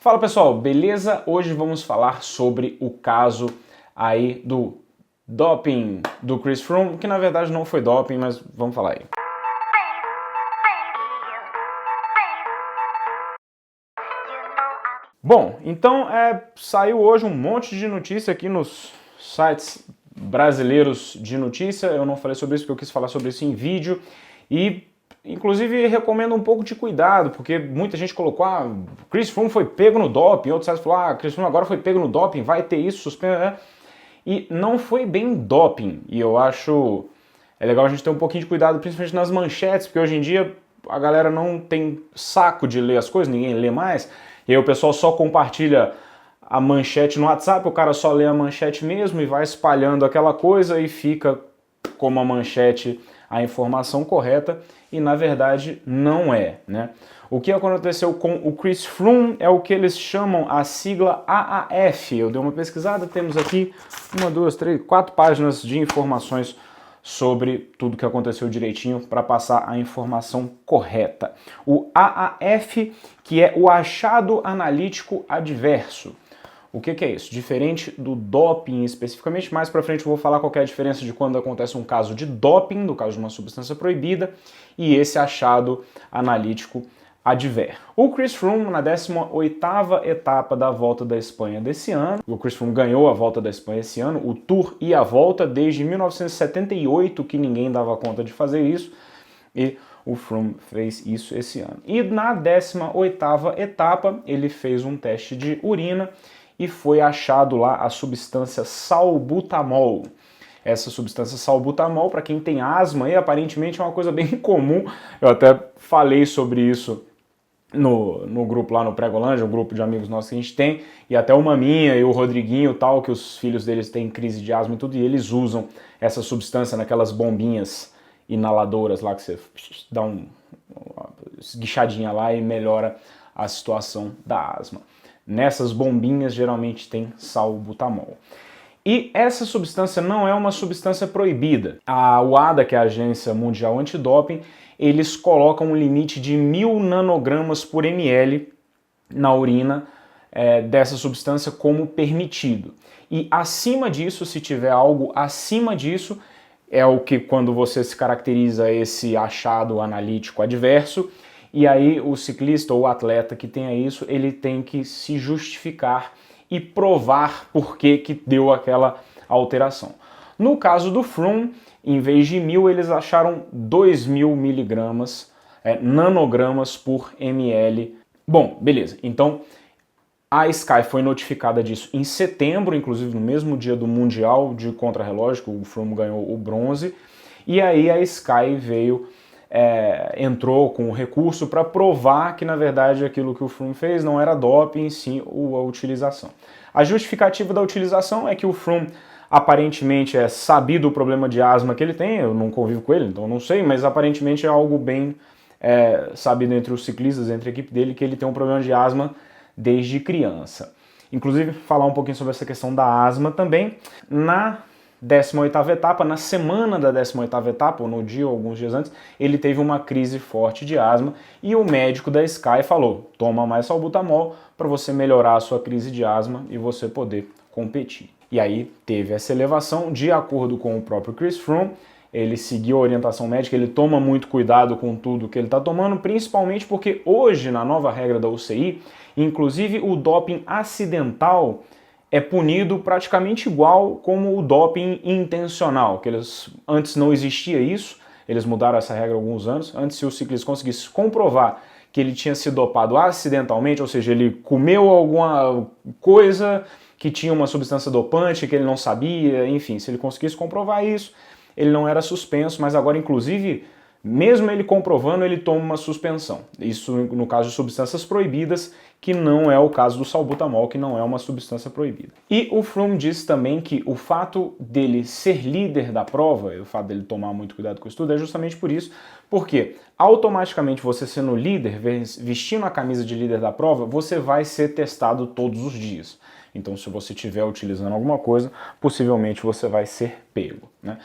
Fala pessoal, beleza? Hoje vamos falar sobre o caso aí do doping do Chris Froome, que na verdade não foi doping, mas vamos falar aí. Bom, então saiu hoje um monte de notícia aqui nos sites brasileiros de notícia. Eu não falei sobre isso porque eu quis falar sobre isso em vídeo e inclusive recomendo um pouco de cuidado, porque muita gente colocou, Chris Froome foi pego no doping, outros sites falaram, Chris Froome agora foi pego no doping, vai ter isso, suspenso, e não foi bem doping, e eu acho legal a gente ter um pouquinho de cuidado, principalmente nas manchetes, porque hoje em dia a galera não tem saco de ler as coisas, ninguém lê mais, e aí o pessoal só compartilha a manchete no WhatsApp, o cara só lê a manchete mesmo e vai espalhando aquela coisa e fica como a manchete a informação correta, e na verdade não é, né? O que aconteceu com o Chris Froome é o que eles chamam a sigla AAF. Eu dei uma pesquisada, temos aqui 1, 2, 3, 4 páginas de informações sobre tudo que aconteceu direitinho para passar a informação correta. O AAF, que é o achado analítico adverso. O que é isso? Diferente do doping especificamente, mais para frente eu vou falar qual é a diferença de quando acontece um caso de doping, no caso de uma substância proibida, e esse achado analítico adverso. O Chris Froome, na 18ª etapa da Volta da Espanha desse ano, o Chris Froome ganhou a Volta da Espanha esse ano, o Tour e a Volta desde 1978, que ninguém dava conta de fazer isso, e o Froome fez isso esse ano. E na 18ª etapa, ele fez um teste de urina, e foi achado lá a substância salbutamol. Essa substância salbutamol, para quem tem asma, aparentemente é uma coisa bem comum. Eu até falei sobre isso no grupo lá no Pregolândia, um grupo de amigos nossos que a gente tem, e até o Maminha e o Rodriguinho tal, que os filhos deles têm crise de asma e tudo, e eles usam essa substância naquelas bombinhas inaladoras lá que você dá uma esguichadinha lá e melhora a situação da asma. Nessas bombinhas geralmente tem salbutamol. E essa substância não é uma substância proibida. A UADA, que é a Agência Mundial Antidoping, eles colocam um limite de 1000 nanogramas por ml na urina dessa substância como permitido. E acima disso, se tiver algo acima disso, é o que quando você se caracteriza esse achado analítico adverso, e aí o ciclista ou o atleta que tenha isso, ele tem que se justificar e provar por que deu aquela alteração. No caso do Froome, em vez de 1000, eles acharam 2000 miligramas, nanogramas por ml. Bom, beleza, então a Sky foi notificada disso em setembro, inclusive no mesmo dia do Mundial de Contrarrelógio, o Froome ganhou o bronze, e aí a Sky entrou com o recurso para provar que, na verdade, aquilo que o Froome fez não era doping, sim a utilização. A justificativa da utilização é que o Froome, aparentemente, é sabido o problema de asma que ele tem, eu não convivo com ele, então não sei, mas aparentemente é algo bem sabido entre os ciclistas, entre a equipe dele, que ele tem um problema de asma desde criança. Inclusive, falar um pouquinho sobre essa questão da asma também, na 18ª etapa, na semana da 18ª etapa, ou no dia ou alguns dias antes, ele teve uma crise forte de asma e o médico da Sky falou, toma mais salbutamol para você melhorar a sua crise de asma e você poder competir. E aí teve essa elevação, de acordo com o próprio Chris Froome, ele seguiu a orientação médica, ele toma muito cuidado com tudo que ele está tomando, principalmente porque hoje, na nova regra da UCI, inclusive o doping acidental é punido praticamente igual como o doping intencional, que antes não existia isso, eles mudaram essa regra há alguns anos, antes se o ciclista conseguisse comprovar que ele tinha se dopado acidentalmente, ou seja, ele comeu alguma coisa que tinha uma substância dopante que ele não sabia, enfim, se ele conseguisse comprovar isso, ele não era suspenso, mas agora, inclusive, mesmo ele comprovando, ele toma uma suspensão. Isso no caso de substâncias proibidas, que não é o caso do salbutamol, que não é uma substância proibida. E o Froome disse também que o fato dele ser líder da prova, e o fato dele tomar muito cuidado com isso tudo, é justamente por isso, porque automaticamente você sendo líder, vestindo a camisa de líder da prova, você vai ser testado todos os dias. Então, se você estiver utilizando alguma coisa, possivelmente você vai ser pego, né?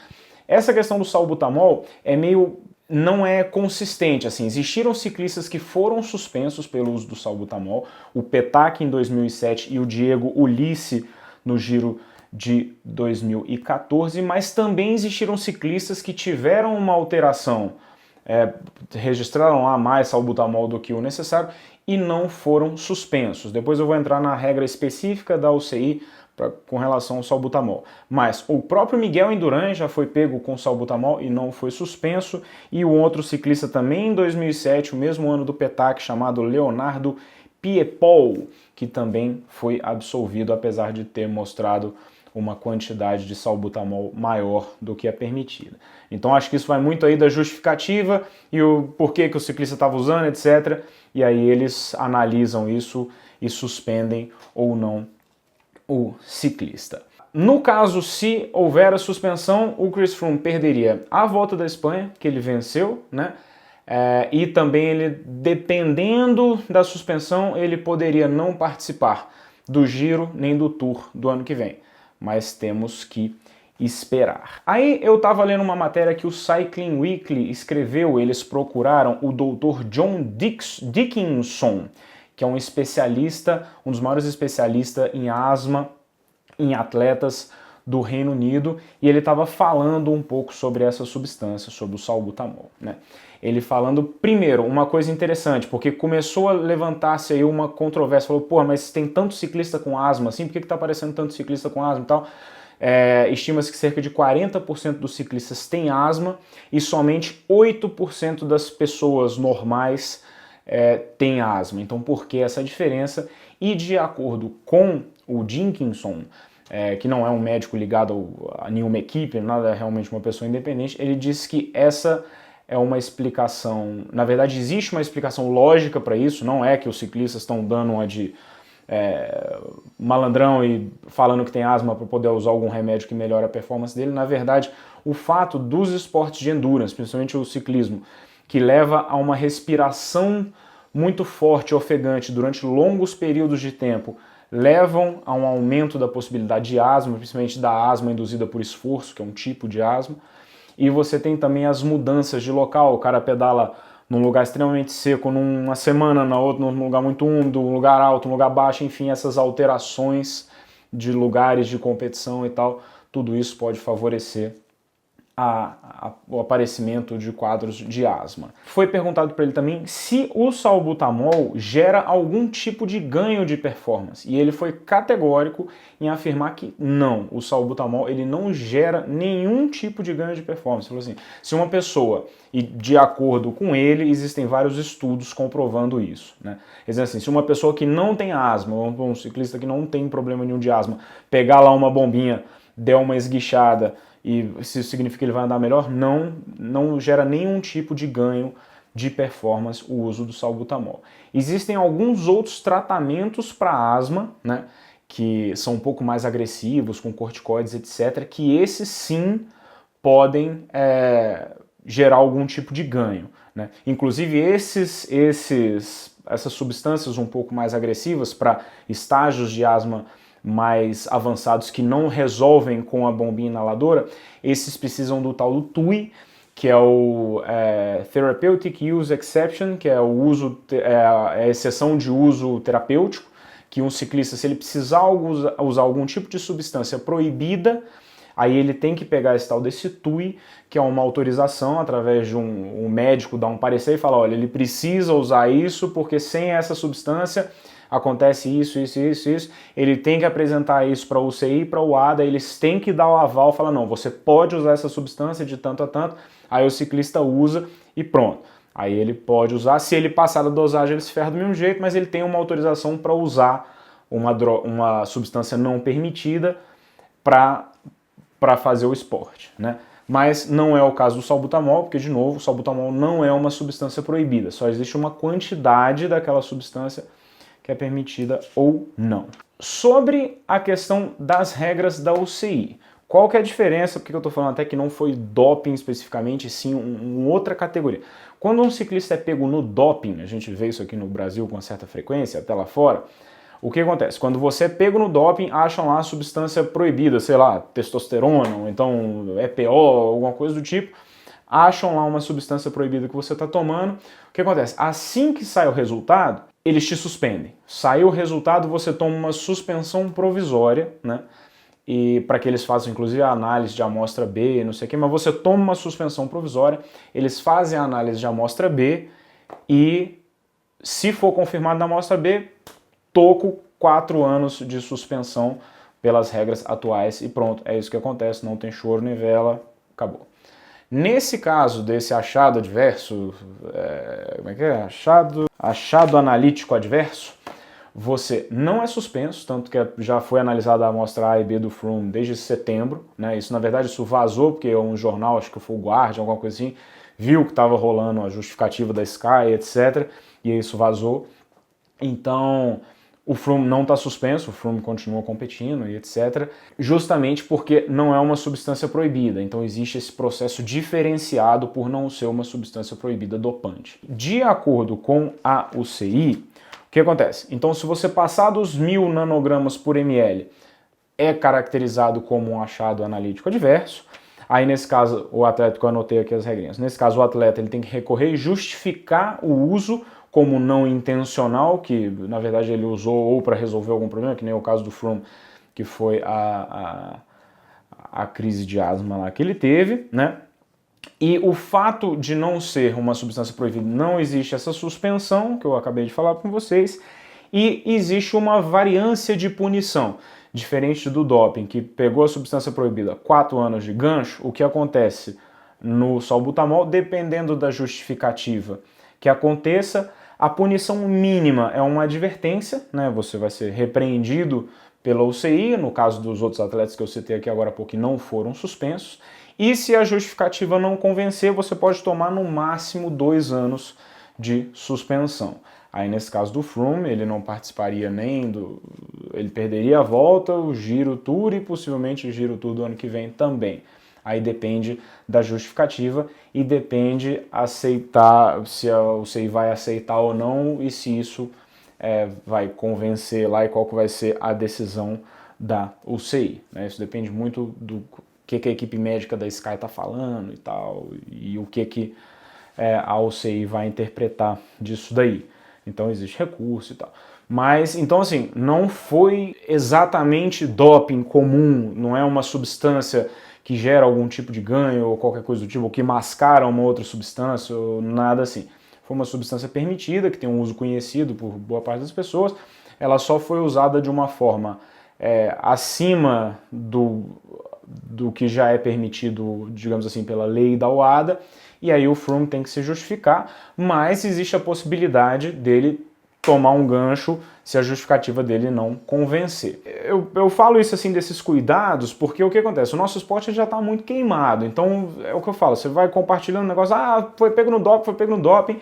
Essa questão do salbutamol é meio não é consistente, assim, existiram ciclistas que foram suspensos pelo uso do salbutamol, o Petak em 2007 e o Diego Ulissi no Giro de 2014, mas também existiram ciclistas que tiveram uma alteração, registraram lá mais salbutamol do que o necessário e não foram suspensos. Depois eu vou entrar na regra específica da UCI com relação ao salbutamol. Mas o próprio Miguel Indurain já foi pego com salbutamol e não foi suspenso, e o outro ciclista também em 2007, o mesmo ano do Petak, chamado Leonardo Piepol, que também foi absolvido, apesar de ter mostrado uma quantidade de salbutamol maior do que a permitida. Então acho que isso vai muito aí da justificativa e o porquê que o ciclista estava usando, etc. E aí eles analisam isso e suspendem ou não o ciclista. No caso, se houver a suspensão, o Chris Froome perderia a Volta da Espanha, que ele venceu, né? E também ele, dependendo da suspensão, ele poderia não participar do Giro nem do Tour do ano que vem. Mas temos que esperar. Aí eu estava lendo uma matéria que o Cycling Weekly escreveu, eles procuraram o Dr. John Dickinson, que é um especialista, um dos maiores especialistas em asma em atletas do Reino Unido, e ele estava falando um pouco sobre essa substância, sobre o salbutamol, né? Ele falando, primeiro, uma coisa interessante, porque começou a levantar-se aí uma controvérsia, falou, pô, mas tem tanto ciclista com asma assim, por que está aparecendo tanto ciclista com asma e tal? Estima-se que cerca de 40% dos ciclistas têm asma e somente 8% das pessoas normais têm asma. Então, por que essa diferença? E de acordo com o Dickinson, que não é um médico ligado a nenhuma equipe, nada, é realmente uma pessoa independente, ele disse que essa é uma explicação, na verdade existe uma explicação lógica para isso, não é que os ciclistas estão dando uma de malandrão e falando que tem asma para poder usar algum remédio que melhora a performance dele. Na verdade, o fato dos esportes de endurance, principalmente o ciclismo, que leva a uma respiração muito forte e ofegante durante longos períodos de tempo, levam a um aumento da possibilidade de asma, principalmente da asma induzida por esforço, que é um tipo de asma. E você tem também as mudanças de local, o cara pedala num lugar extremamente seco, numa semana, na outra num lugar muito úmido, um lugar alto, um lugar baixo, enfim, essas alterações de lugares de competição e tal, tudo isso pode favorecer o aparecimento de quadros de asma. Foi perguntado para ele também se o salbutamol gera algum tipo de ganho de performance, e ele foi categórico em afirmar que não, o salbutamol ele não gera nenhum tipo de ganho de performance. Ele falou assim, se uma pessoa, e de acordo com ele, existem vários estudos comprovando isso, né? Quer dizer assim, se uma pessoa que não tem asma, um ciclista que não tem problema nenhum de asma, pegar lá uma bombinha, der uma esguichada, e se isso significa que ele vai andar melhor, não gera nenhum tipo de ganho de performance o uso do salbutamol. Existem alguns outros tratamentos para asma, né, que são um pouco mais agressivos, com corticoides, etc., que esses sim podem gerar algum tipo de ganho, né? Inclusive essas substâncias um pouco mais agressivas para estágios de asma mais avançados que não resolvem com a bombinha inaladora, esses precisam do tal do TUI, que é o Therapeutic Use Exception, que é o uso, a exceção de uso terapêutico, que um ciclista, se ele precisar usar algum tipo de substância proibida, aí ele tem que pegar esse tal desse TUI, que é uma autorização através de um médico dar um parecer e falar, olha, ele precisa usar isso porque sem essa substância acontece isso, ele tem que apresentar isso para o UCI e para o ADA, eles têm que dar o aval, falar, não, você pode usar essa substância de tanto a tanto, aí o ciclista usa e pronto. Aí ele pode usar, se ele passar da dosagem ele se ferra do mesmo jeito, mas ele tem uma autorização para usar uma substância não permitida para fazer o esporte, né? Mas não é o caso do salbutamol, porque, de novo, o salbutamol não é uma substância proibida, só existe uma quantidade daquela substância que é permitida ou não. Sobre a questão das regras da UCI, qual que é a diferença? Porque eu estou falando até que não foi doping especificamente, sim uma outra categoria. Quando um ciclista é pego no doping, a gente vê isso aqui no Brasil com uma certa frequência, até lá fora, o que acontece? Quando você é pego no doping, acham lá a substância proibida, sei lá, testosterona, ou então EPO, alguma coisa do tipo, acham lá uma substância proibida que você está tomando. O que acontece? Assim que sai o resultado, eles te suspendem. Saiu o resultado, você toma uma suspensão provisória, né? E para que eles façam inclusive a análise de amostra B, não sei o que, mas você toma uma suspensão provisória, eles fazem a análise de amostra B e, se for confirmado na amostra B, toco 4 anos de suspensão pelas regras atuais e pronto, é isso que acontece, não tem choro nem vela, acabou. Nesse caso desse achado adverso, como é que é? Achado analítico adverso, você não é suspenso, tanto que já foi analisada a amostra A e B do Froome desde setembro, né? Isso, na verdade, isso vazou, porque um jornal, acho que foi o Guardian, alguma coisa assim, viu que estava rolando a justificativa da Sky, etc., e isso vazou. Então, o Froome não está suspenso, o Froome continua competindo e etc., justamente porque não é uma substância proibida. Então existe esse processo diferenciado por não ser uma substância proibida dopante. De acordo com a UCI, o que acontece? Então, se você passar dos 1000 nanogramas por ml, é caracterizado como um achado analítico adverso. Aí, nesse caso, o atleta, que eu anotei aqui as regrinhas, nesse caso o atleta ele tem que recorrer e justificar o uso como não intencional, que na verdade ele usou ou para resolver algum problema, que nem o caso do Froome, que foi a crise de asma lá que ele teve, né? E o fato de não ser uma substância proibida, não existe essa suspensão, que eu acabei de falar com vocês, e existe uma variância de punição. Diferente do doping, que pegou a substância proibida 4 anos de gancho, o que acontece no salbutamol, dependendo da justificativa que aconteça, a punição mínima é uma advertência, né? Você vai ser repreendido pela UCI, no caso dos outros atletas que eu citei aqui agora há pouco que não foram suspensos, e se a justificativa não convencer, você pode tomar no máximo 2 anos de suspensão. Aí nesse caso do Froome, ele não participaria nem do... ele perderia a volta, o Giro Tour e possivelmente o Giro Tour do ano que vem também. Aí depende da justificativa e depende aceitar, se a UCI vai aceitar ou não e se isso vai convencer lá e qual que vai ser a decisão da UCI. Né? Isso depende muito do que a equipe médica da Sky está falando e tal, e o que a UCI vai interpretar disso daí. Então existe recurso e tal. Mas, então assim, não foi exatamente doping comum, não é uma substância que gera algum tipo de ganho ou qualquer coisa do tipo, ou que mascara uma outra substância ou nada assim. Foi uma substância permitida, que tem um uso conhecido por boa parte das pessoas, ela só foi usada de uma forma acima do que já é permitido, digamos assim, pela lei da UADA, e aí o Froome tem que se justificar, mas existe a possibilidade dele tomar um gancho se a justificativa dele não convencer. Eu falo isso assim desses cuidados porque o que acontece? O nosso esporte já está muito queimado, então é o que eu falo, você vai compartilhando um negócio, foi pego no doping,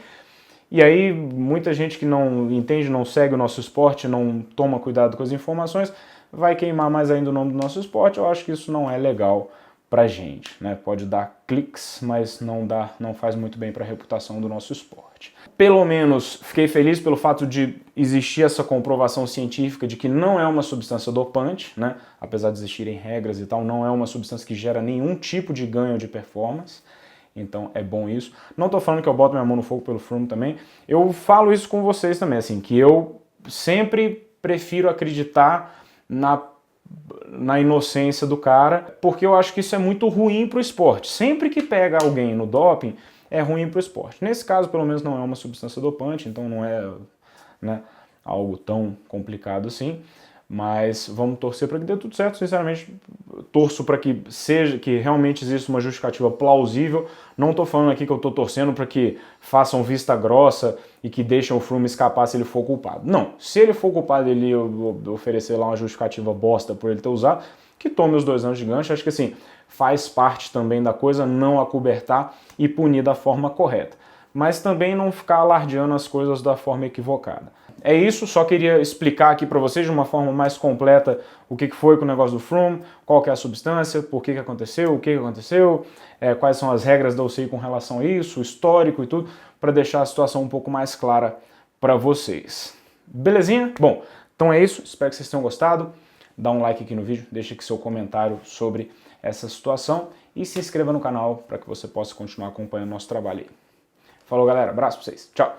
e aí muita gente que não entende, não segue o nosso esporte, não toma cuidado com as informações, vai queimar mais ainda o nome do nosso esporte. Eu acho que isso não é legal pra gente, né? Pode dar cliques, mas não faz muito bem para a reputação do nosso esporte. Pelo menos fiquei feliz pelo fato de existir essa comprovação científica de que não é uma substância dopante, né? Apesar de existirem regras e tal, não é uma substância que gera nenhum tipo de ganho de performance. Então é bom isso. Não estou falando que eu boto minha mão no fogo pelo Froome também. Eu falo isso com vocês também, assim, que eu sempre prefiro acreditar na inocência do cara, porque eu acho que isso é muito ruim para o esporte. Sempre que pega alguém no doping, é ruim para o esporte. Nesse caso, pelo menos, não é uma substância dopante, então não é, né, algo tão complicado assim. Mas vamos torcer para que dê tudo certo. Sinceramente, torço para que realmente exista uma justificativa plausível. Não estou falando aqui que eu estou torcendo para que façam vista grossa e que deixem o Froome escapar se ele for culpado. Não, se ele for culpado e ele oferecer lá uma justificativa bosta por ele ter usado, que tome os 2 anos de gancho. Acho que assim, faz parte também da coisa não acobertar e punir da forma correta. Mas também não ficar alardeando as coisas da forma equivocada. É isso, só queria explicar aqui para vocês de uma forma mais completa o que foi com o negócio do Froome, qual que é a substância, por que aconteceu, o que aconteceu, quais são as regras da UCI com relação a isso, o histórico e tudo, para deixar a situação um pouco mais clara para vocês. Belezinha? Bom, então é isso, espero que vocês tenham gostado. Dá um like aqui no vídeo, deixa aqui seu comentário sobre essa situação e se inscreva no canal para que você possa continuar acompanhando o nosso trabalho aí. Falou, galera. Abraço pra vocês. Tchau.